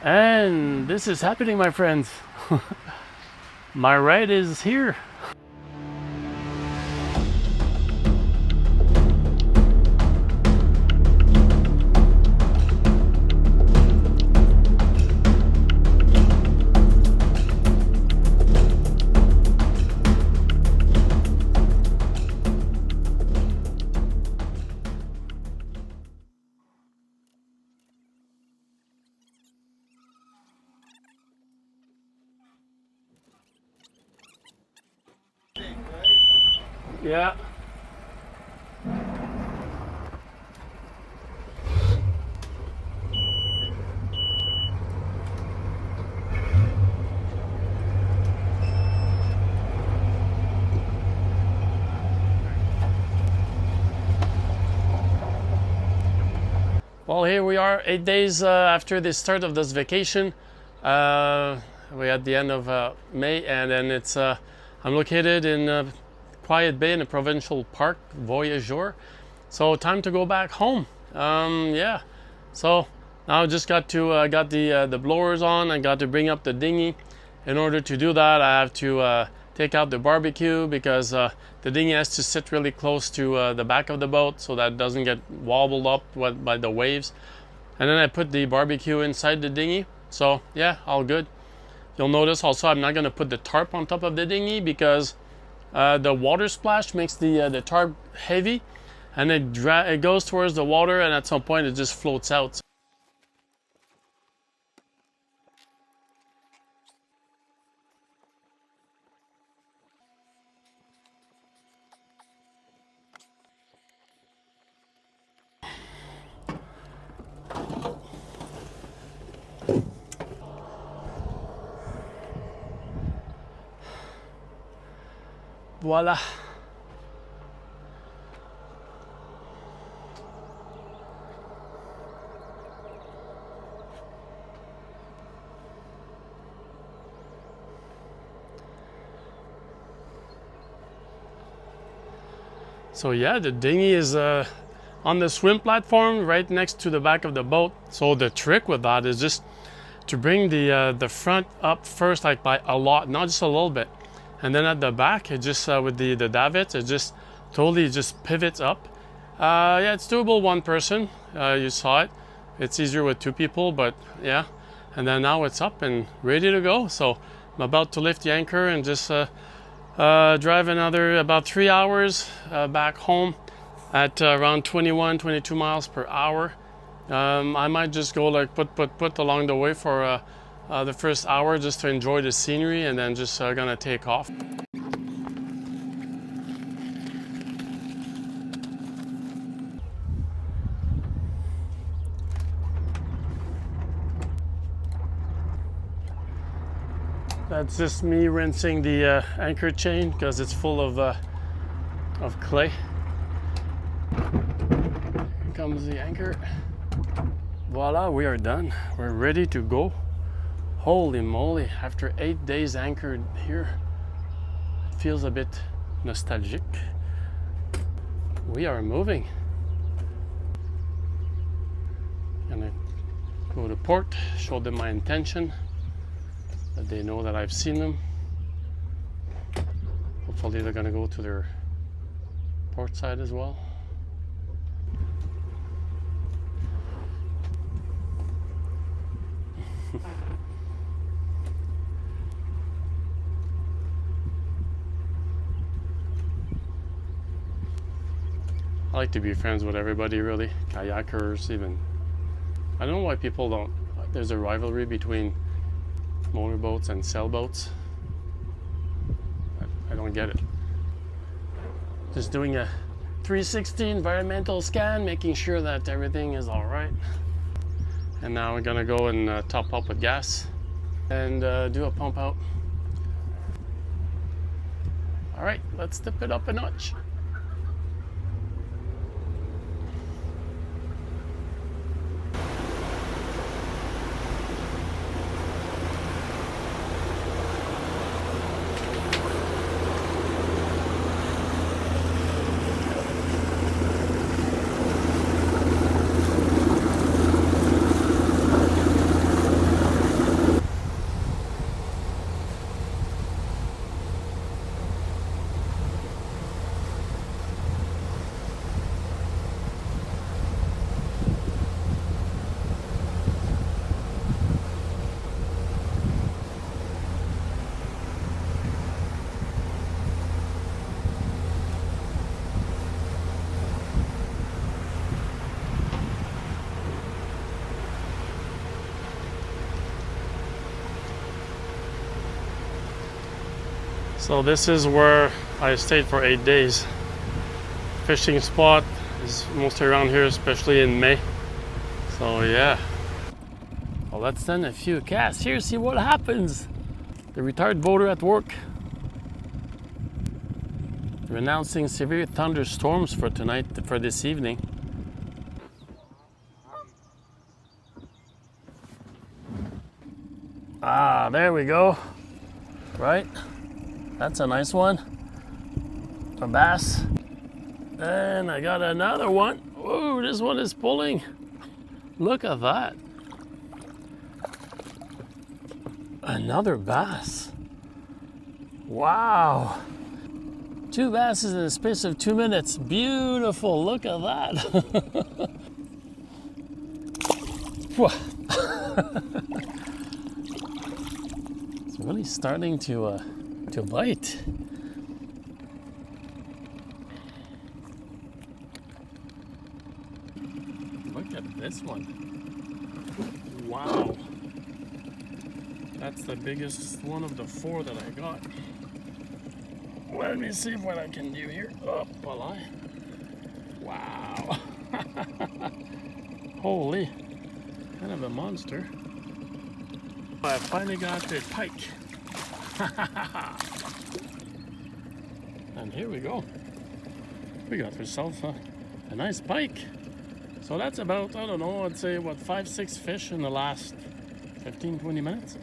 And this is happening, my friends. My ride is here. Yeah. Well, here we are, 8 days after the start of this vacation. We're at the end of May, and then I'm located in Quiet Bay in a provincial park, Voyageur. So time to go back home. Yeah. So now I just got the blowers on. I got to bring up the dinghy. In order to do that, I have to take out the barbecue because the dinghy has to sit really close to the back of the boat so that it doesn't get wobbled up by the waves. And then I put the barbecue inside the dinghy. So yeah, all good. You'll notice also I'm not going to put the tarp on top of the dinghy because the water splash makes the tarp heavy, and it goes towards the water, and at some point it just floats out. Voila. So yeah, the dinghy is on the swim platform right next to the back of the boat. So the trick with that is just to bring the front up first, like by a lot, not just a little bit, and then at the back, it just with the davits, it just totally just pivots up. Yeah, it's doable one person. You saw it. It's easier with two people, but yeah. And then now it's up and ready to go. So I'm about to lift the anchor and just drive another about 3 hours back home at around 21, 22 miles per hour. I might just go like put along the way for the first hour just to enjoy the scenery, and then just gonna take off. That's just me rinsing the anchor chain because it's full of clay. Here comes the anchor. Voila, we are done. We're ready to go. Holy moly, after 8 days anchored here, it feels a bit nostalgic. We are moving. Gonna go to port, show them my intention, that they know that I've seen them. Hopefully they're gonna go to their port side as well. I like to be friends with everybody, really. Kayakers, even. I don't know why people don't. There's a rivalry between motorboats and sailboats. I don't get it. Just doing a 360 environmental scan, making sure that everything is all right. And now we're gonna go and top up with gas and do a pump out. All right, let's step it up a notch. So this is where I stayed for 8 days. Fishing spot is mostly around here, especially in May. So yeah. Well, let's send a few casts here, see what happens. The retired boater at work. They're announcing severe thunderstorms for tonight, for this evening. Ah, there we go. Right? That's a nice one. A bass. And I got another one. Whoa, this one is pulling. Look at that. Another bass. Wow. 2 basses in the space of 2 minutes. Beautiful. Look at that. It's really starting to bite. Look at this one. Wow. That's the biggest one of the 4 that I got. Let me see what I can do here. Oh, voila. Wow. Holy. Kind of a monster. I finally got the pike. And here we go. We got ourselves a nice pike. So that's about, I don't know, I'd say what, 5-6 fish in the last 15-20 minutes.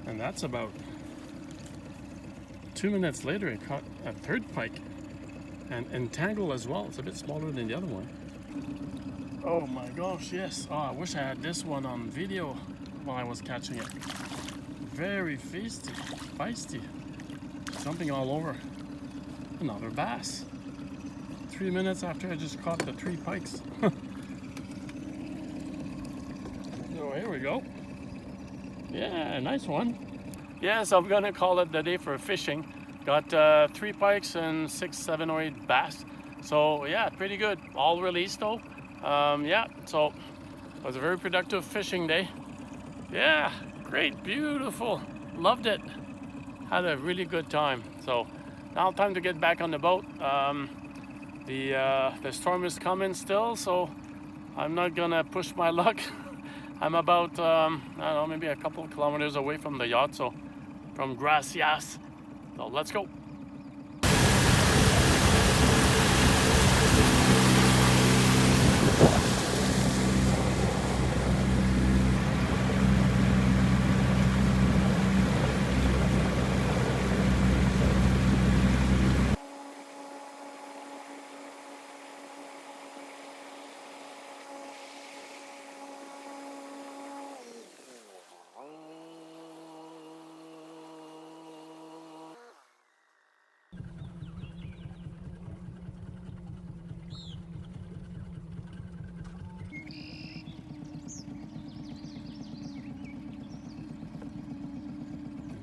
And that's about 2 minutes later, I caught a 3rd pike. And entangled as well. It's a bit smaller than the other one. Oh my gosh, yes. Oh, I wish I had this one on video while I was catching it. Very feisty. Jumping all over. Another bass. 3 minutes after I just caught the 3 pikes. So here we go. Yeah, nice one. Yes, I'm gonna call it the day for fishing. Got 3 pikes and 6, 7 or 8 bass. So yeah, pretty good. All released though. Yeah, so it was a very productive fishing day. Yeah, great, beautiful. Loved it. Had a really good time. So now time to get back on the boat. The storm is coming still, so I'm not gonna push my luck. I'm about, I don't know, maybe a couple of kilometers away from the yacht, so from Gracias. So let's go.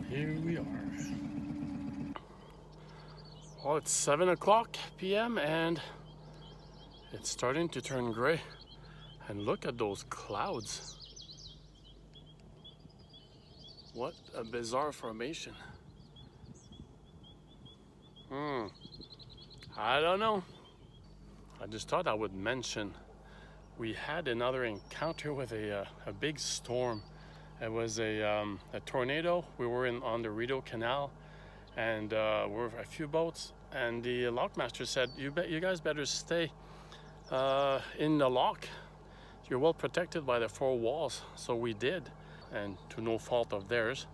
Here we are. Well, it's 7 o'clock p.m. and it's starting to turn gray. And look at those clouds. What a bizarre formation. I don't know. I just thought I would mention we had another encounter with a big storm. It was a tornado. We were on the Rideau Canal, and we're a few boats. And the lockmaster said, "You guys better stay in the lock. You're well protected by the 4 walls." So we did, and to no fault of theirs.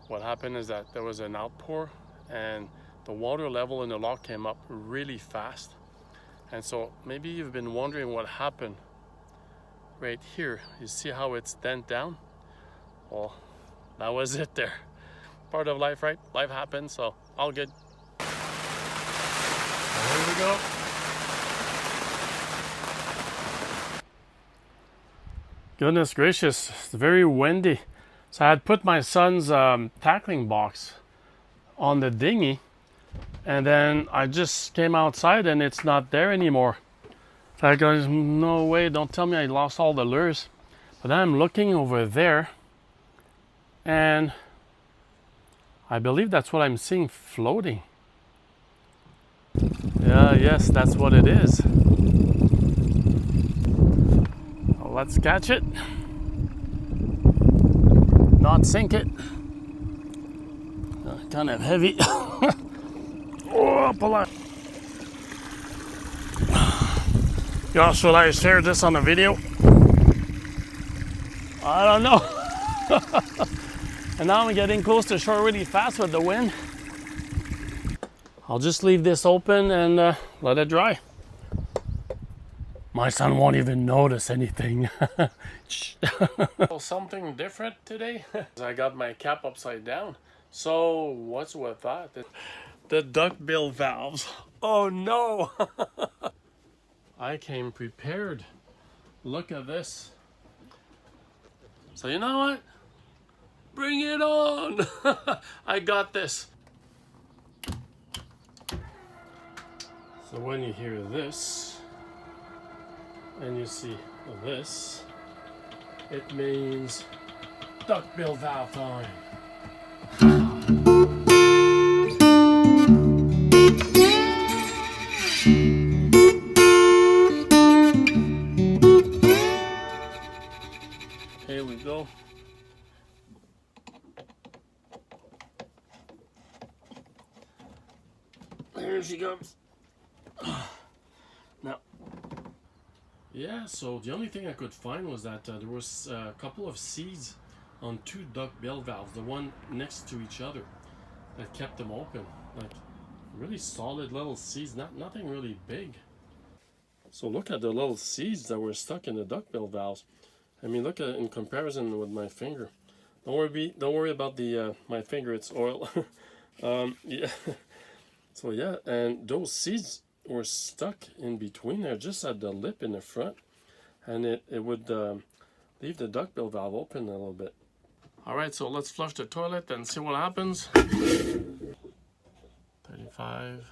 What happened is that there was an outpour, and the water level in the lock came up really fast. And so maybe you've been wondering what happened. Right here, you see how it's bent down? Well, that was it there. Part of life, right? Life happens, so all good. Here we go. Goodness gracious, it's very windy. So I had put my son's tackling box on the dinghy, and then I just came outside and it's not there anymore. I go, no way, don't tell me I lost all the lures. But I'm looking over there, and I believe that's what I'm seeing floating. Yeah, yes, that's what it is. Well, let's catch it. Not sink it. Kind of heavy. Oh, pull on. Gosh, should I share this on the video? I don't know. And now I'm getting close to shore really fast with the wind. I'll just leave this open and let it dry. My son won't even notice anything. Something different today. I got my cap upside down. So what's with that? The duckbill valves. Oh no! I came prepared. Look at this. So you know what? Bring it on! I got this. So when you hear this, and you see this, it means duckbill valve time. Here we go. Here she comes. Now, yeah, so the only thing I could find was that there was a couple of seeds on two duckbill valves, the one next to each other, that kept them open. Like really solid little seeds, nothing really big. So look at the little seeds that were stuck in the duckbill valves. I mean, look at it in comparison with my finger. Don't worry about the my finger. It's oil. Yeah. So yeah, and those seeds were stuck in between there, just at the lip in the front, and it would leave the duckbill valve open a little bit. All right, so let's flush the toilet and see what happens. 35.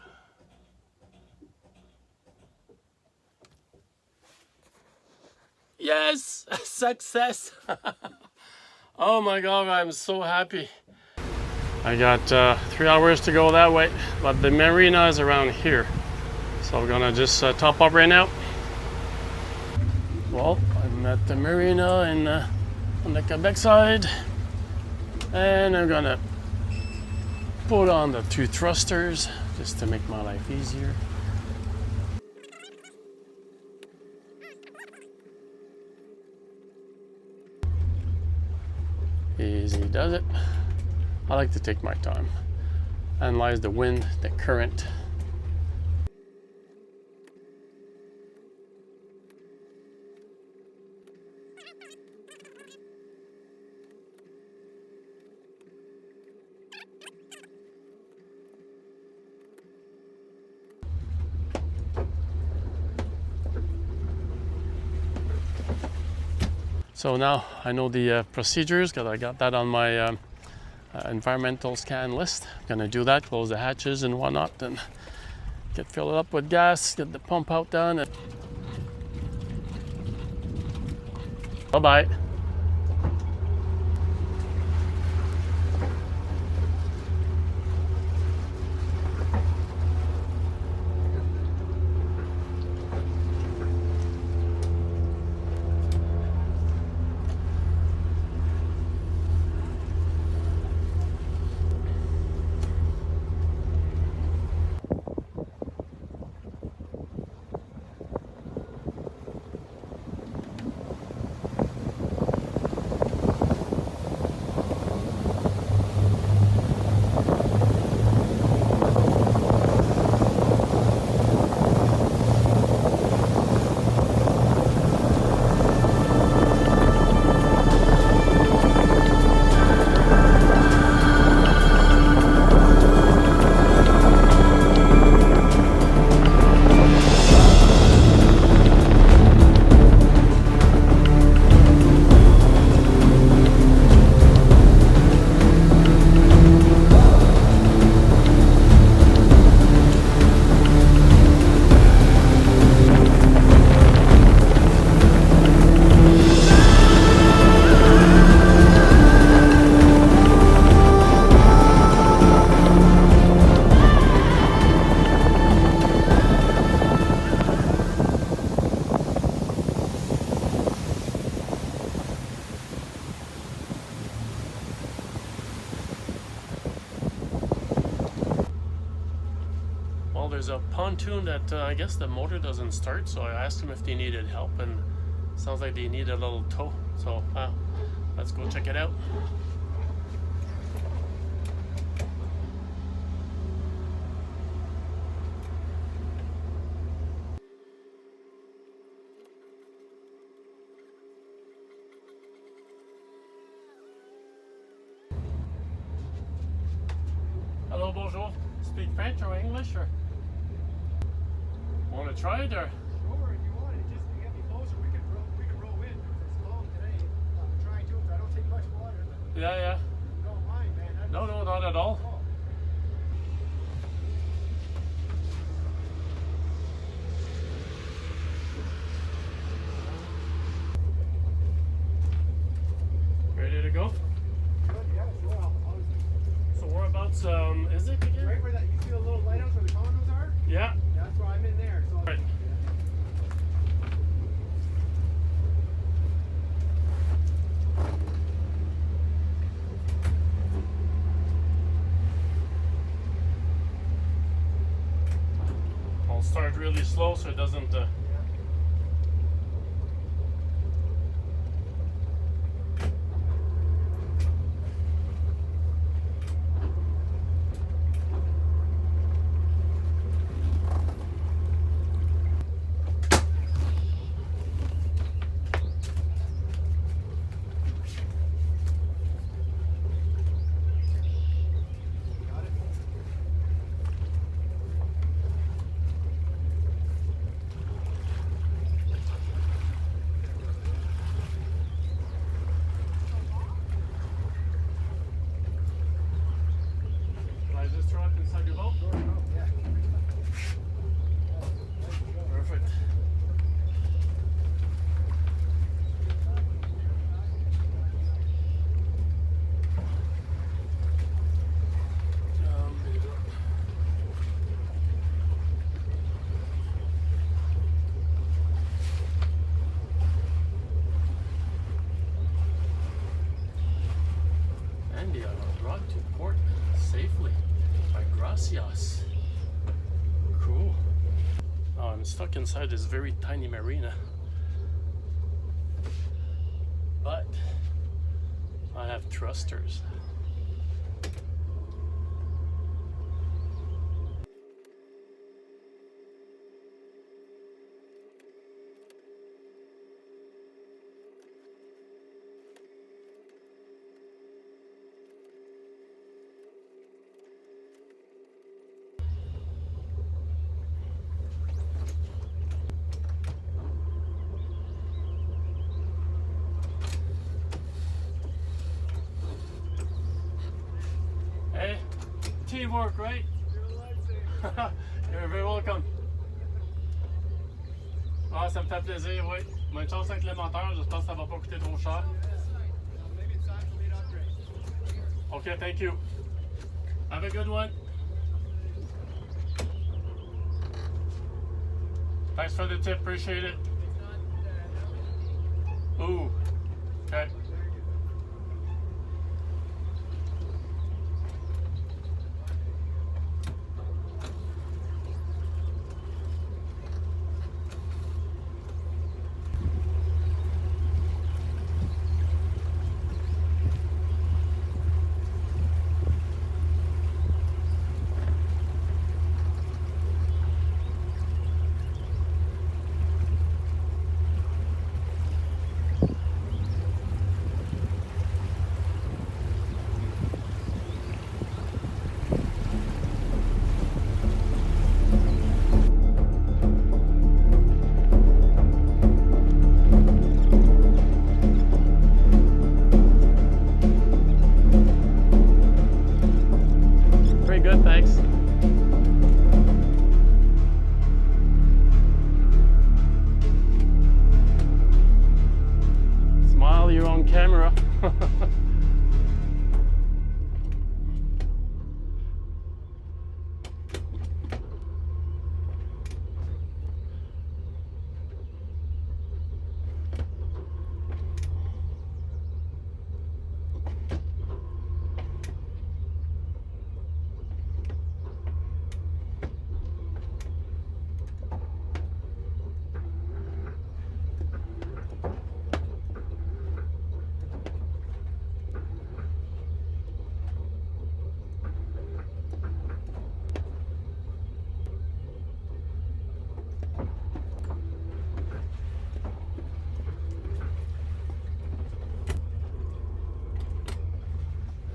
Yes, success. Oh my God, I'm so happy. I got 3 hours to go that way, but the marina is around here. So I'm gonna just top up right now. Well, I'm at the marina in, on the Quebec side, and I'm gonna put on the 2 thrusters just to make my life easier. Easy does it. I like to take my time, analyze the wind, the current. So now I know the procedures because I got that on my environmental scan list. I'm gonna do that, close the hatches and whatnot, and get filled up with gas, get the pump out done. And bye-bye. there's a pontoon that I guess the motor doesn't start, so I asked them if they needed help, and sounds like they need a little tow. So let's go check it out. Hello, bonjour. Speak French or English, or want to try it, or? Sure, if you want it, just to get me closer, we can row in. It's long today. I'm trying to, because I don't take much water. But Yeah. you don't mind, man. No, not at all. Oh. Ready to go? Good, yeah, sure. So whereabouts is it again? Right where that, you see the little lighthouse where the condos are? Yeah. That's where I'm in there. So Right. I'll start really slow so it doesn't. Can I just throw it inside your boat? yeah. Perfect. There you go. And they are brought to port safely by Gracias. Cool. Oh, I'm stuck inside this very tiny marina. But I have thrusters. Hey, teamwork, right? You're a lifesaver. You're very welcome. Ah, ça me fait plaisir, oui. Bonne chance avec le moteur, j'espère que ça va pas coûter trop cher. Maybe it's time for me to upgrade. Okay, thank you. Have a good one. Thanks for the tip, appreciate it. Ooh, okay. Very good, thanks. Smile, you're on camera.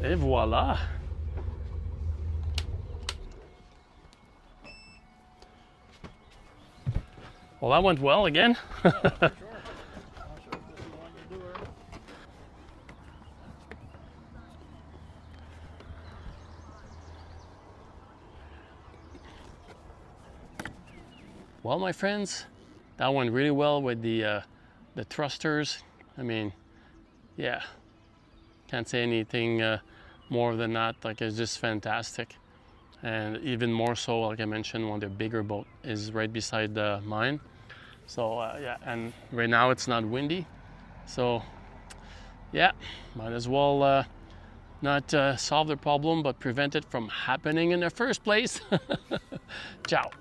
Et voila. Well, that went well again. Sure. Not sure if this is the one you do or not. Well, my friends, that went really well with the thrusters. I mean, yeah, can't say anything more than that. Like, it's just fantastic. And even more so, like I mentioned, one of the bigger boat is right beside mine. So yeah, and right now it's not windy. So yeah, might as well not solve the problem, but prevent it from happening in the first place. Ciao.